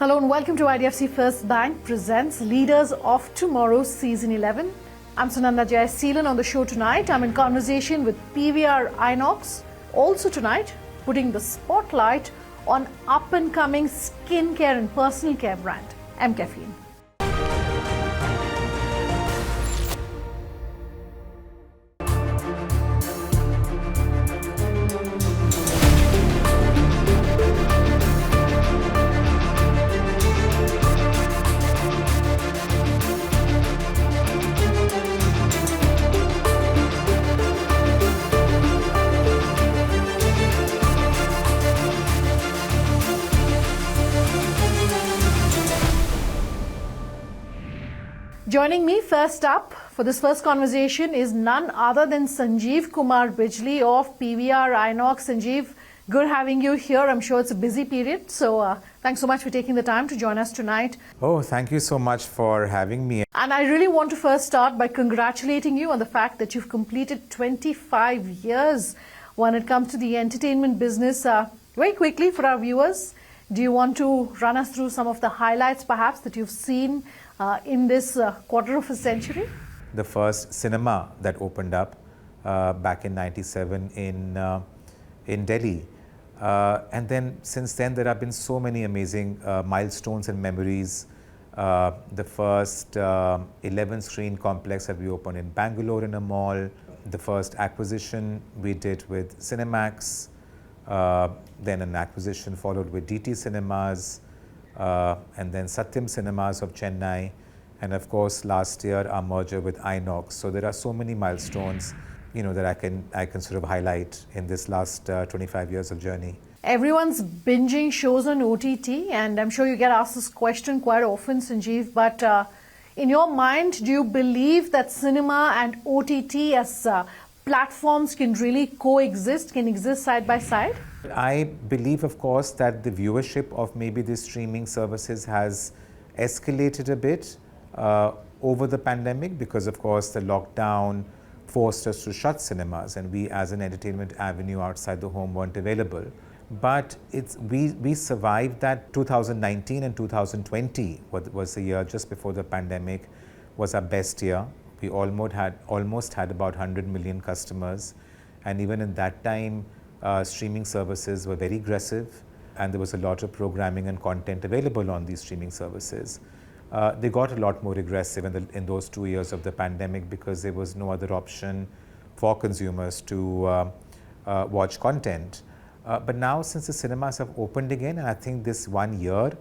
Hello and welcome to IDFC First Bank presents Leaders of Tomorrow Season 11. I'm Sunanda Jayaseelan. On the show tonight, I'm in conversation with PVR Inox. Also tonight, putting the spotlight on up-and-coming skincare and personal care brand, mCaffeine. Joining me first up for this first conversation is none other than Sanjeev Kumar Bijli of PVR Inox. Sanjeev, good having you here. I'm sure it's a busy period, so thanks so much for taking the time to join us tonight. Oh, thank you so much for having me. And I really want to first start by congratulating you on the fact that you've completed 25 years when it comes to the entertainment business. Very quickly for our viewers, do you want to run us through some of the highlights perhaps that you've seen in this quarter of a century? The first cinema that opened up back in '97 in Delhi. And then since then there have been so many amazing milestones and memories. The first 11-screen complex that we opened in Bangalore in a mall. The first acquisition we did with Cinemax. Then an acquisition followed with DT Cinemas. And then Satyam Cinemas of Chennai, and of course last year our merger with Inox. So there are so many milestones, that I can sort of highlight in this last 25 years of journey. Everyone's binging shows on OTT, and I'm sure you get asked this question quite often, Sanjeev, but in your mind, do you believe that cinema and OTT as platforms can really coexist, can exist side by side? I believe, of course, that the viewership of maybe the streaming services has escalated a bit over the pandemic because, of course, the lockdown forced us to shut cinemas and we as an entertainment avenue outside the home weren't available. But we survived that. 2019 and 2020 was the year just before the pandemic was our best year. We almost had about 100 million customers, and even in that time, streaming services were very aggressive, and there was a lot of programming and content available on these streaming services. They got a lot more aggressive in those 2 years of the pandemic because there was no other option for consumers to watch content. But now, since the cinemas have opened again, and I think this 1 year,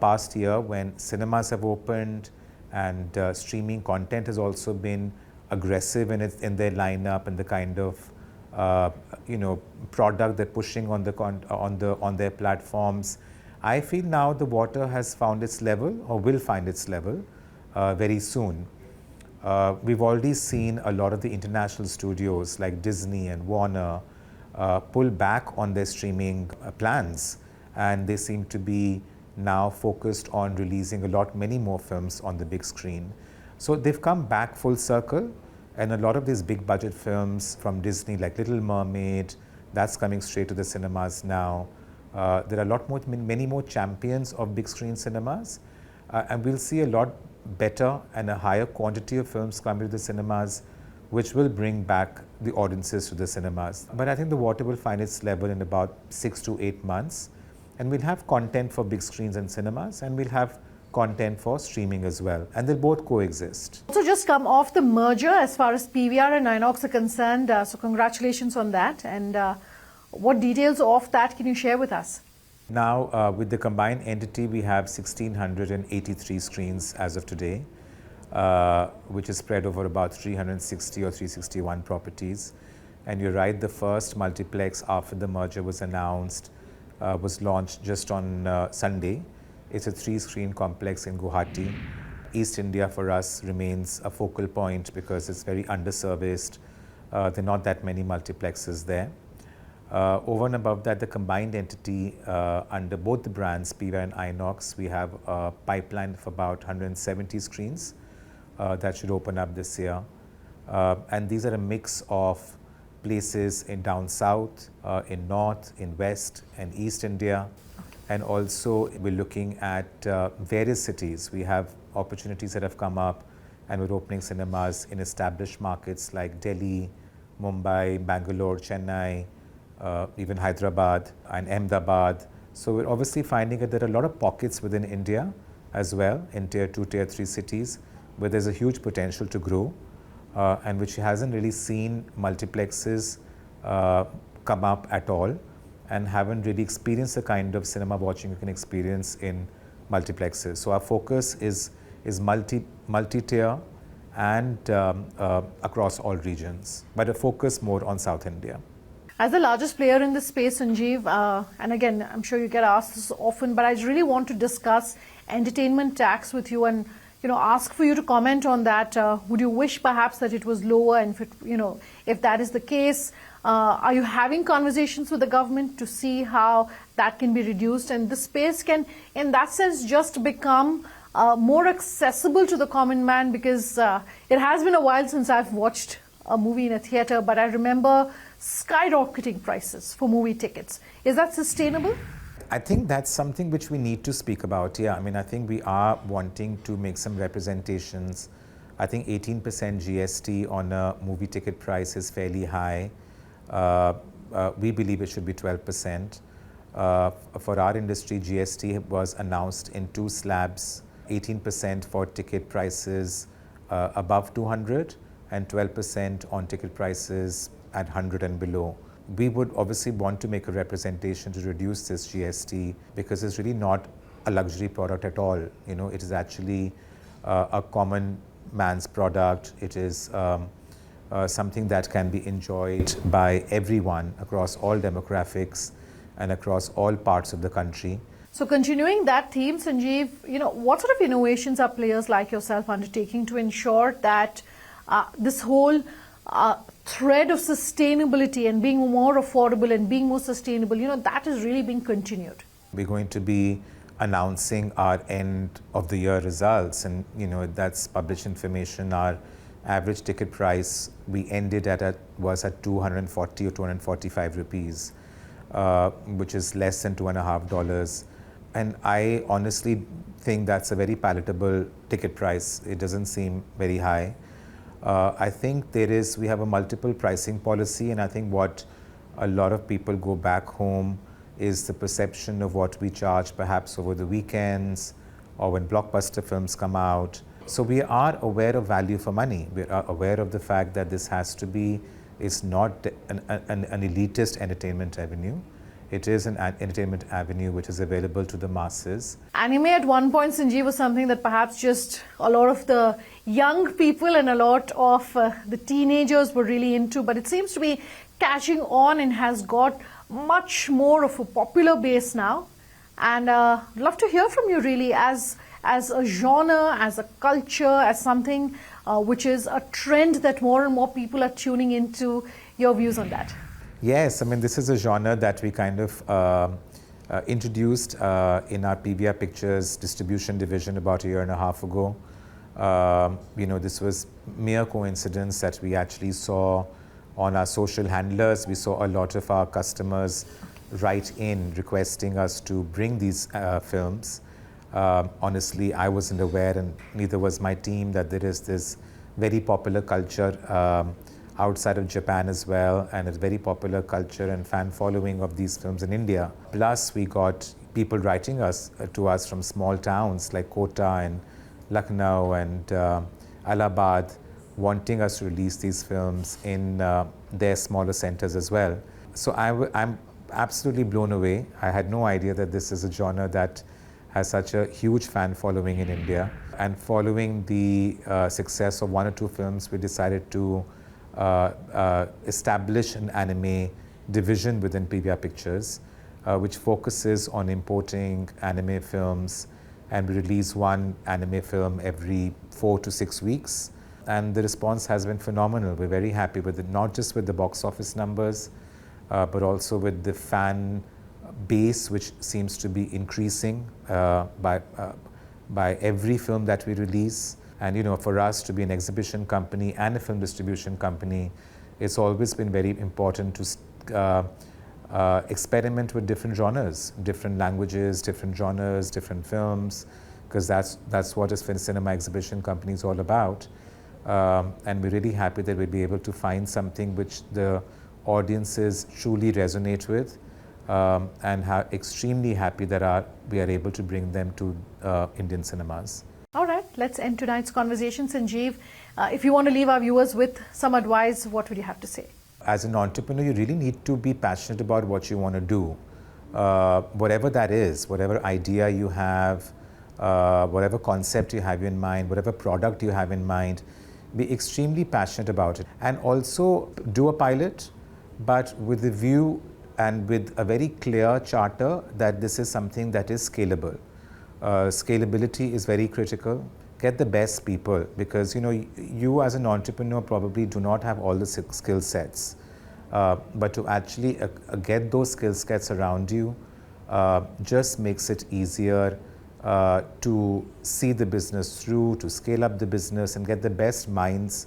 past year, when cinemas have opened and streaming content has also been aggressive in their lineup and the kind of product they're pushing on their platforms. I feel now the water has found its level, or will find its level very soon. We've already seen a lot of the international studios like Disney and Warner pull back on their streaming plans, and they seem to be now focused on releasing many more films on the big screen. So they've come back full circle, and a lot of these big budget films from Disney like Little Mermaid, that's coming straight to the cinemas now. There are many more champions of big screen cinemas, and we'll see a lot better and a higher quantity of films coming to the cinemas, which will bring back the audiences to the cinemas. But I think the water will find its level in about 6 to 8 months. And we'll have content for big screens and cinemas, and we'll have content for streaming as well. And they'll both coexist. So just come off the merger as far as PVR and Inox are concerned. So congratulations on that. And what details of that can you share with us? Now, with the combined entity, we have 1,683 screens as of today, which is spread over about 360 or 361 properties. And you're right, the first multiplex after the merger was announced was launched just on Sunday. It's a 3-screen complex in Guwahati. East India for us remains a focal point because it's very underserviced. There are not that many multiplexes there. Over and above that, the combined entity under both the brands, PVR and Inox, we have a pipeline of about 170 screens that should open up this year. And these are a mix of places in down south, in north, in west and east India. And also we're looking at various cities. We have opportunities that have come up, and we're opening cinemas in established markets like Delhi, Mumbai, Bangalore, Chennai, even Hyderabad and Ahmedabad. So we're obviously finding that there are a lot of pockets within India as well, in tier 2, tier 3 cities, where there's a huge potential to grow, and which hasn't really seen multiplexes come up at all, and haven't really experienced the kind of cinema watching you can experience in multiplexes. So our focus is multi-tier and across all regions, but a focus more on South India. As the largest player in this space, Sanjeev, and again, I'm sure you get asked this often, but I really want to discuss entertainment tax with you and ask for you to comment on that. Would you wish perhaps that it was lower, and if that is the case, are you having conversations with the government to see how that can be reduced, and the space can, in that sense, just become more accessible to the common man? Because it has been a while since I've watched a movie in a theatre, but I remember skyrocketing prices for movie tickets. Is that sustainable? I think that's something which we need to speak about. Yeah, I mean, I think we are wanting to make some representations. I think 18% GST on a movie ticket price is fairly high. We believe it should be 12%. For our industry, GST was announced in 2 slabs, 18% for ticket prices above 200 and 12% on ticket prices at 100 and below. We would obviously want to make a representation to reduce this GST, because it's really not a luxury product at all. It is actually a common man's product. It is something that can be enjoyed by everyone across all demographics and across all parts of the country. So continuing that theme, Sanjeev, what sort of innovations are players like yourself undertaking to ensure that this whole thread of sustainability and being more affordable and being more sustainable, that is really being continued? We're going to be announcing our end of the year results, and that's published information. Our average ticket price we ended was at 240 or 245 rupees, which is less than $2.50. And I honestly think that's a very palatable ticket price. It doesn't seem very high. I think we have a multiple pricing policy, and I think what a lot of people go back home is the perception of what we charge perhaps over the weekends or when blockbuster films come out. So we are aware of value for money. We are aware of the fact that this has to be, it's not an elitist entertainment avenue. It is an entertainment avenue which is available to the masses. Anime at one point, Sanjeev, was something that perhaps just a lot of the young people and a lot of the teenagers were really into, but it seems to be catching on and has got much more of a popular base now. And I'd love to hear from you really as a genre, as a culture, as something which is a trend that more and more people are tuning into. Your views on that? Yes, I mean, this is a genre that we kind of introduced in our PVR Pictures distribution division about a year and a half ago. This was mere coincidence that we actually saw on our social handlers. We saw a lot of our customers write in requesting us to bring these films. Honestly, I wasn't aware, and neither was my team, that there is this very popular culture outside of Japan as well, and a very popular culture and fan following of these films in India. Plus, we got people writing to us from small towns like Kota and Lucknow and Allahabad, wanting us to release these films in their smaller centers as well. So I'm absolutely blown away. I had no idea that this is a genre that has such a huge fan following in India. And following the success of 1 or 2 films, we decided to establish an anime division within PVR Pictures, which focuses on importing anime films, and we release 1 anime film every 4 to 6 weeks. And the response has been phenomenal. We're very happy with it, not just with the box office numbers, but also with the fan base, which seems to be increasing by every film that we release. And for us to be an exhibition company and a film distribution company, it's always been very important to experiment with different genres, different languages, different genres, different films, because that's what a cinema exhibition company is all about. And we're really happy that we'll be able to find something which the audiences truly resonate with, and extremely happy that we are able to bring them to Indian cinemas. All right, let's end tonight's conversation. Sanjeev, if you want to leave our viewers with some advice, what would you have to say? As an entrepreneur, you really need to be passionate about what you want to do. Whatever that is, whatever idea you have, whatever concept you have in mind, whatever product you have in mind, be extremely passionate about it. And also do a pilot, but with the view and with a very clear charter that this is something that is scalable. Scalability is very critical. Get the best people, because you as an entrepreneur probably do not have all the skill sets, but to actually get those skill sets around you just makes it easier to see the business through, to scale up the business and get the best minds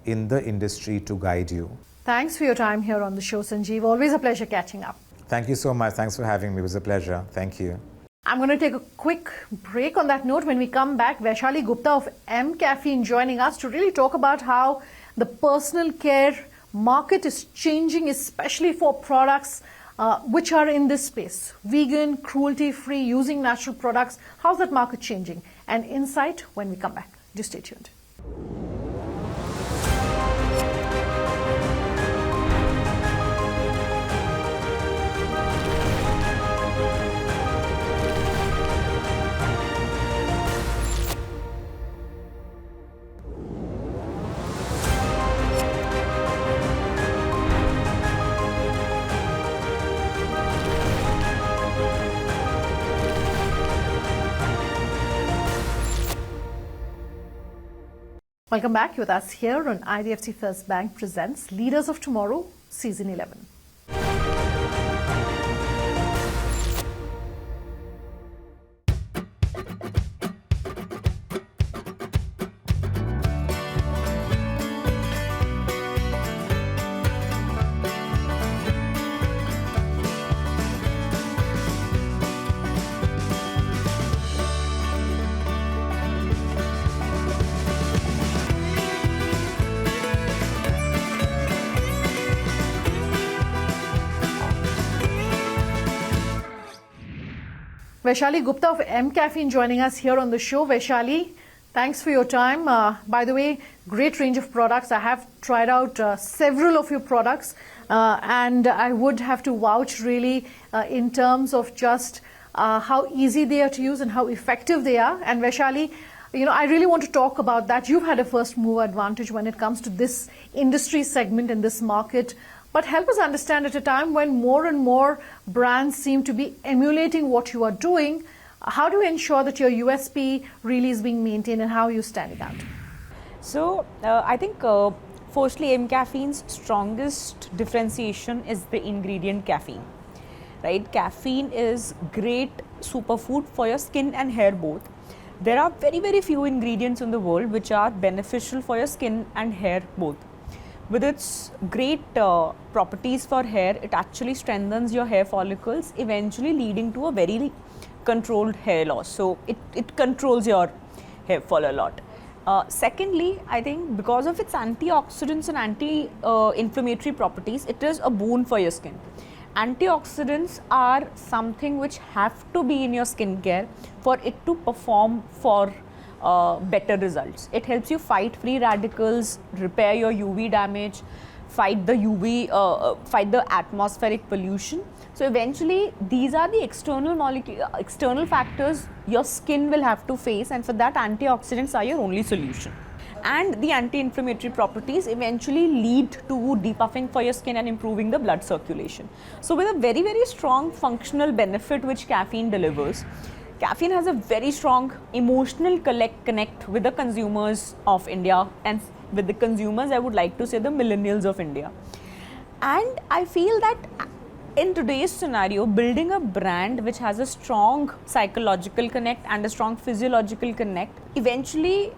in the industry to guide you. Thanks for your time here on the show, Sanjeev. Always a pleasure catching up. Thank you so much. Thanks for having me. It was a pleasure. Thank you. I'm going to take a quick break. On that note, when we come back, Vaishali Gupta of mCaffeine joining us to really talk about how the personal care market is changing, especially for products which are in this space. Vegan, cruelty-free, using natural products. How's that market changing? And insight when we come back. Do stay tuned. Welcome back. With us here on IDFC First Bank presents Leaders of Tomorrow, Season 11. Vaishali Gupta of mCaffeine joining us here on the show. Vaishali, thanks for your time. By the way, great range of products. I have tried out several of your products and I would have to vouch really in terms of just how easy they are to use and how effective they are. And Vaishali, I really want to talk about that. You've had a first mover advantage when it comes to this industry segment in this market. But help us understand, at a time when more and more brands seem to be emulating what you are doing, how do you ensure that your USP really is being maintained and how are you standing out? So, I think firstly, mCaffeine's strongest differentiation is the ingredient caffeine. Right? Caffeine is great superfood for your skin and hair both. There are very, very few ingredients in the world which are beneficial for your skin and hair both. With its great properties for hair, it actually strengthens your hair follicles, eventually leading to a very controlled hair loss. So it controls your hair fall a lot. Secondly, I think because of its antioxidants and anti-inflammatory properties, it is a boon for your skin. Antioxidants are something which have to be in your skincare for it to perform for better results. It helps you fight free radicals, repair your UV damage, fight the atmospheric pollution. So eventually these are the external factors your skin will have to face, and for that antioxidants are your only solution. And the anti-inflammatory properties eventually lead to depuffing for your skin and improving the blood circulation. So with a very, very strong functional benefit which caffeine delivers, caffeine has a very strong emotional connect with the consumers of India, and with the consumers I would like to say the millennials of India. And I feel that in today's scenario, building a brand which has a strong psychological connect and a strong physiological connect eventually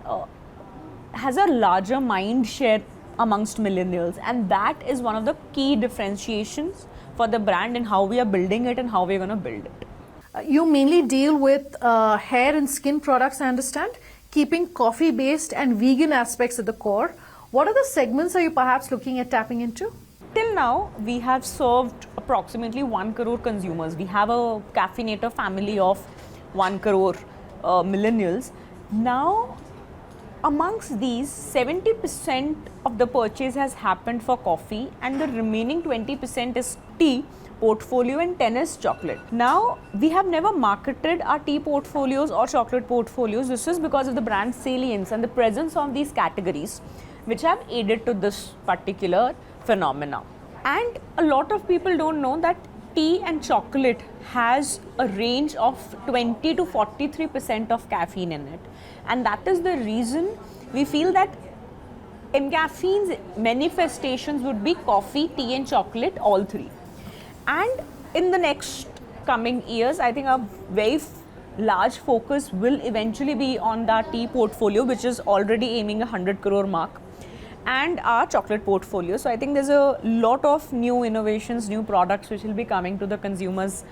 has a larger mind share amongst millennials, and that is one of the key differentiations for the brand and how we are building it and how we're going to build it. You mainly deal with hair and skin products, I understand, keeping coffee-based and vegan aspects at the core. What other segments are you perhaps looking at tapping into? Till now, we have served approximately 1 crore consumers. We have a caffeinator family of 1 crore millennials. Now, amongst these, 70% of the purchase has happened for coffee and the remaining 20% is tea portfolio and 10 is chocolate. Now, we have never marketed our tea portfolios or chocolate portfolios. This is because of the brand salience and the presence of these categories which have aided to this particular phenomena. And a lot of people don't know that tea and chocolate has a range of 20 to 43% of caffeine in it. And that is the reason we feel that mCaffeine's manifestations would be coffee, tea and chocolate, all three. And in the next coming years, I think a very large focus will eventually be on the tea portfolio, which is already aiming 100 crore mark, and our chocolate portfolio. So I think there's a lot of new innovations, new products which will be coming to the consumers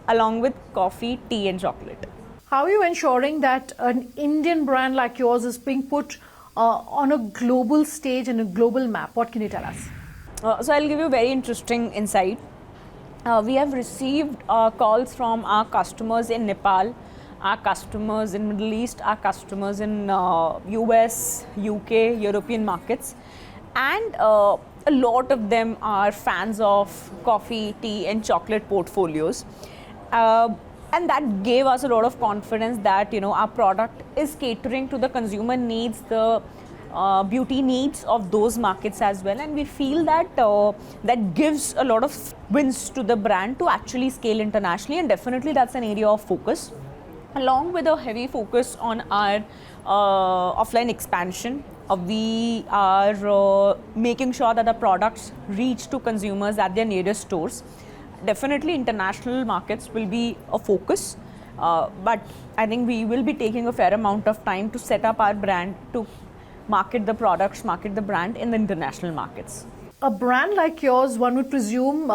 along with coffee, tea and chocolate. How are you ensuring that an Indian brand like yours is being put on a global stage and a global map? What can you tell us? So I'll give you a very interesting insight. We have received calls from our customers in Nepal, our customers in Middle East, our customers in US, UK, European markets, and a lot of them are fans of coffee, tea and chocolate portfolios. And that gave us a lot of confidence that our product is catering to the consumer needs, the beauty needs of those markets as well, and we feel that that gives a lot of wins to the brand to actually scale internationally, and definitely that's an area of focus, along with a heavy focus on our offline expansion. We are making sure that the products reach to consumers at their nearest stores. Definitely international markets will be a focus, but I think we will be taking a fair amount of time to set up our brand to market the products, market the brand in the international markets. A brand like yours, one would presume,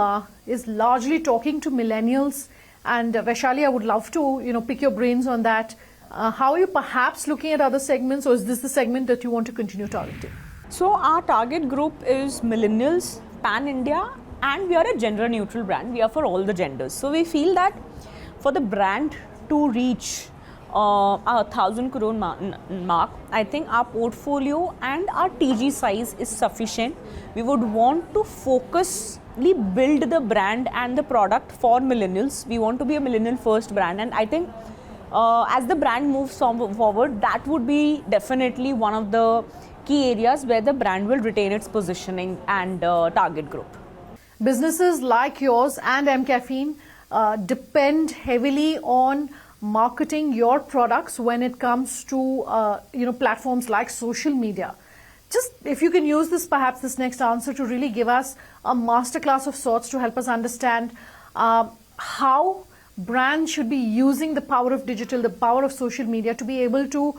is largely talking to millennials, and Vaishali, I would love to pick your brains on that. How are you perhaps looking at other segments, or is this the segment that you want to continue targeting? So our target group is millennials, pan-India, and we are a gender neutral brand. We are for all the genders. So we feel that for the brand to reach our 1,000 crore mark, I think our portfolio and our TG size is sufficient. We would want to focusly build the brand and the product for millennials. We want to be a millennial first brand, and I think as the brand moves forward, that would be definitely one of the key areas where the brand will retain its positioning and target group. Businesses like yours and mCaffeine depend heavily on marketing your products when it comes to platforms like social media. Just if you can use this next answer to really give us a masterclass of sorts to help us understand how brands should be using the power of digital, the power of social media to be able to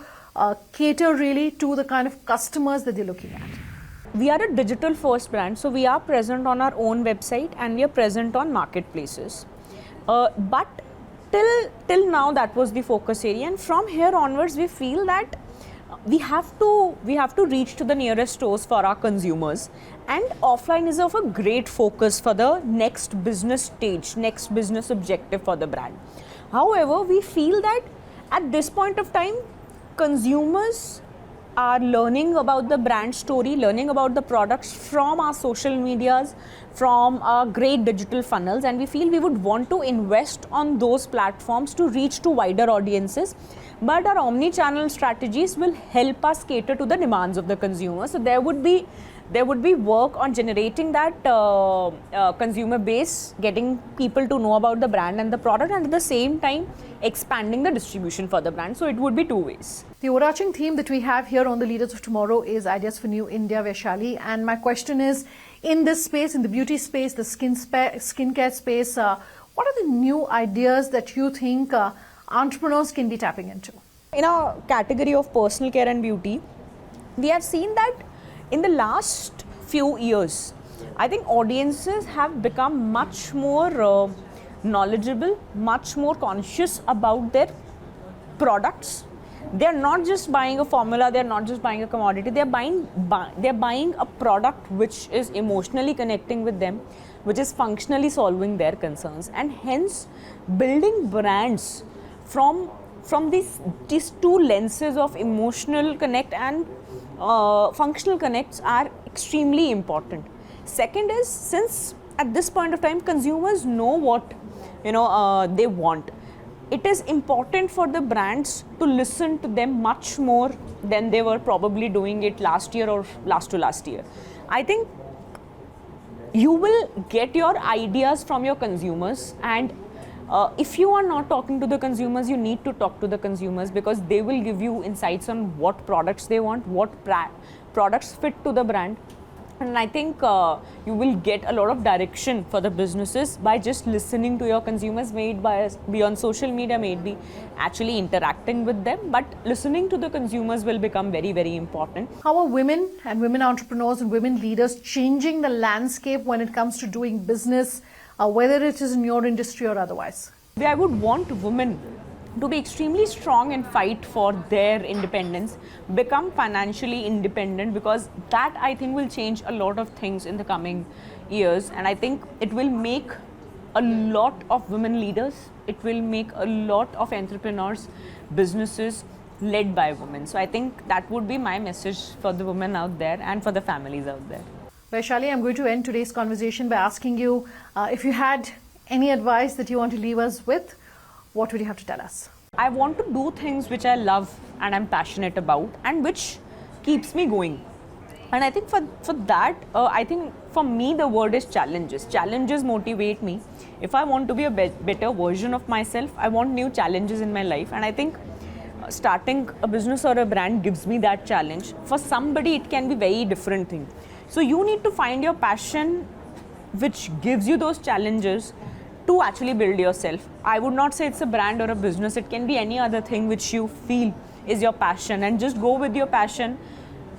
cater really to the kind of customers that they're looking at. We are a digital first brand, so we are present on our own website and we are present on marketplaces. But till now that was the focus area, and from here onwards we feel that we have to reach to the nearest stores for our consumers, and offline is of a great focus for the next business stage, next business objective for the brand. However, we feel that at this point of time, consumers are learning about the brand story, learning about the products from our social medias, from our great digital funnels, and we feel we would want to invest on those platforms to reach to wider audiences. But our omni-channel strategies will help us cater to the demands of the consumer. So there would be work on generating that consumer base, getting people to know about the brand and the product, and at the same time expanding the distribution for the brand. So it would be two ways. The overarching theme that we have here on the Leaders of Tomorrow is Ideas for New India, Vaishali. And my question is, in this space, in the beauty space, the skincare space, what are the new ideas that you think entrepreneurs can be tapping into? In our category of personal care and beauty, we have seen that in the last few years, I think audiences have become much more knowledgeable, much more conscious about their products. They're not just buying a formula, they're not just buying a commodity, they're buying a product which is emotionally connecting with them, which is functionally solving their concerns, and hence building brands from these two lenses of emotional connect and functional connects are extremely important. Second is, since at this point of time consumers know what they want, it is important for the brands to listen to them much more than they were probably doing it last year or last to last year. I think you will get your ideas from your consumers, and if you are not talking to the consumers, you need to talk to the consumers, because they will give you insights on what products they want, what products fit to the brand. And I think you will get a lot of direction for the businesses by just listening to your consumers, be on social media, maybe actually interacting with them, but listening to the consumers will become very, very important. How are women and women entrepreneurs and women leaders changing the landscape when it comes to doing business, whether it is in your industry or otherwise? I would want women to be extremely strong and fight for their independence, become financially independent, because that I think will change a lot of things in the coming years. And I think it will make a lot of women leaders, it will make a lot of entrepreneurs, businesses led by women. So I think that would be my message for the women out there and for the families out there. Vaishali, I'm going to end today's conversation by asking you if you had any advice that you want to leave us with, what would you have to tell us? I want to do things which I love and I'm passionate about, and which keeps me going. And I think for that, I think for me the word is challenges. Challenges motivate me. If I want to be a better version of myself, I want new challenges in my life. And I think starting a business or a brand gives me that challenge. For somebody, it can be very different thing. So you need to find your passion which gives you those challenges to actually build yourself. I would not say it's a brand or a business, it can be any other thing which you feel is your passion, and just go with your passion,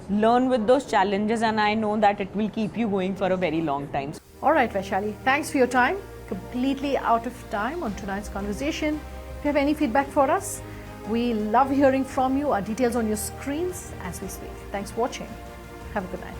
learn with those challenges, and I know that it will keep you going for a very long time. All right, Vaishali, thanks for your time. Completely out of time on tonight's conversation. If you have any feedback for us, we love hearing from you. Our details on your screens as we speak. Thanks for watching. Have a good night.